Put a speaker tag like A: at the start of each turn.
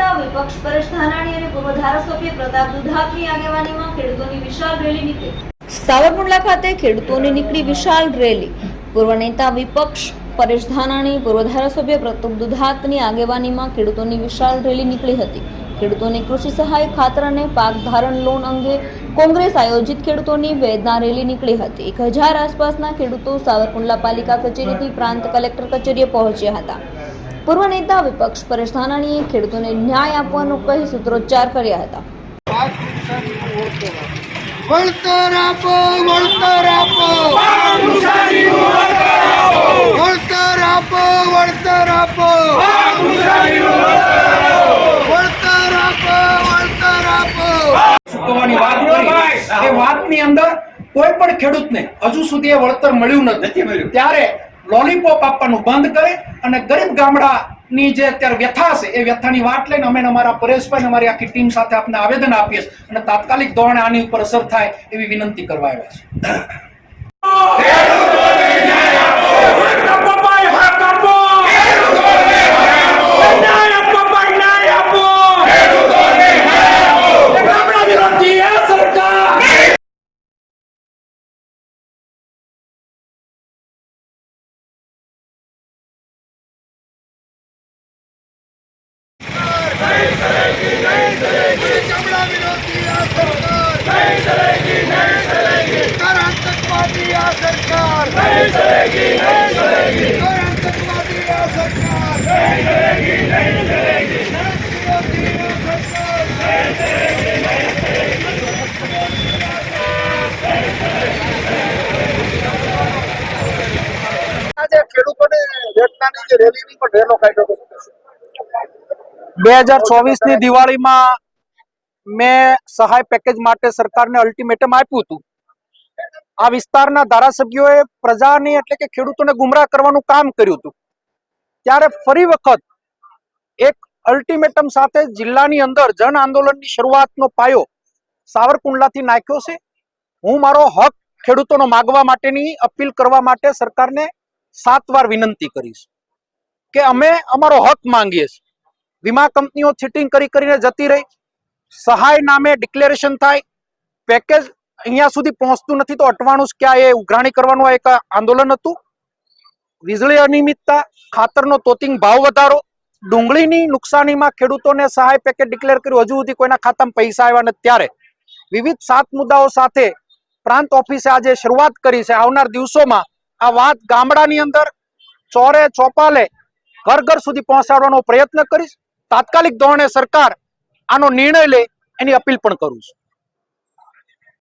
A: નેતા વિપક્ષ પરેશ ધાનાણી અને પૂર્વ ધારાસભ્ય પ્રતાપ દુધાતની આગેવાનીમાં ખેડૂતોની વિશાળ રેલી નીકળી। સાવરકુંડલા ખાતે ખેડૂતોની નીકળી વિશાળ રેલી। પૂર્વ નેતા વિપક્ષ પરેશ ધાનાણી, પૂર્વ ધારાસભ્ય પ્રતાપ દુધાતની આગેવાનીમાં ખેડૂતોની વિશાળ રેલી નીકળી હતી। ખેડૂતોની કૃષિ સહાય, ખાતર અને પાક ધારણ લોન અંગે કોંગ્રેસ આયોજિત ખેડૂતોની વેદના રેલી નીકળી હતી। 1000 આસપાસના ખેડૂતો સાવરકુંડલા પાલિકા કચેરીથી પ્રાંત કલેક્ટર કચેરીએ પહોંચ્યા હતા। પૂર્વ નેતા વિપક્ષ પરેશ ધાનાણીએ ખેડૂતોને ન્યાય આપવાનો કહી સૂત્રોચ્ચાર કર્યા હતા।
B: વળતર આપો, વળતર આપો, વળતર આપો, વળતર આપો, વળતર આપો, વળતર આપો।
C: ચૂકવવાની વાત કરી એ વાતની અંદર કોઈ પણ ખેડૂતને હજુ સુધી એ વળતર મળ્યું નથી। ત્યારે લોલીપોપ આપવાનું બંધ કરે અને ગરીબ ગામડાની જે અત્યારે વ્યથા છે એ વ્યથાની વાત લઈને અમે અમારા પરેશભાઈ અને અમારી આખી ટીમ સાથે આપને આવેદન આપીએ અને તાત્કાલિક ધોરણે આની ઉપર અસર થાય એવી વિનંતી કરવા આવ્યા છે।
B: जबड़ा विरोधी आ सरकार नहीं चलेगी, नहीं चलेगी। कर आतंकवादी आ सरकार नहीं चलेगी, नहीं चलेगी। कर आतंकवादी आ सरकार नहीं चलेगी, नहीं चलेगी। विरोधी आ सरकार नहीं चलेगी, नहीं चलेगी। આજે ખેડૂતોને વેચનાની જે રેલીની પણ રેલો કાઢ્યો હતો।
C: 2024 ની દિવાળીમાં મેં સહાય પેકેજ માટે સરકારને અલ્ટિમેટમ આપ્યું હતું। આ વિસ્તારના ધારાસભ્યોએ પ્રજાની એટલે કે ખેડૂતોને ગુમરાહ કરવાનું કામ કર્યું હતું। ત્યારે ફરી વખત એક અલ્ટિમેટમ સાથે જિલ્લાની અંદર જન આંદોલનની શરૂઆતનો પાયો સાવરકુંડલાથી નાખ્યો છે। હું મારો હક ખેડૂતોનો માગવા માટેની અપીલ કરવા માટે સરકારને 7 વાર વિનંતી કરીશ કે અમે અમારો હક માંગીએ છીએ। વીમા કંપનીઓ ચીટિંગ કરીને જતી રહી, સહાય નામે ડિક્લેરેશન થાય, પેકેજ અહીંયા સુધી પહોંચતું નથી તો અટવાણું ક્યાં એ ઉઘરાણી કરવાનું એક આંદોલન હતું। વીજળી અનિયમિતતા, ખાતરનો તોતિંગ ભાવ વધારો, ડુંગળીની નુકસાનીમાં ખેડૂતોને સહાય પેકેજ ડિક્લેર કર્યું, હજુ સુધી કોઈના ખાતામાં પૈસા આવ્યા નથી। ત્યારે વિવિધ 7 મુદ્દાઓ સાથે પ્રાંત ઓફિસે આજે શરૂઆત કરી છે। આવનાર દિવસોમાં આ વાત ગામડાની અંદર ચોરે ચોપાલે ઘર ઘર સુધી પહોંચાડવાનો પ્રયત્ન કરીશ। તાત્કાલિક ધોરણે સરકાર આનો નિર્ણય લે એની અપીલ પણ કરું છું।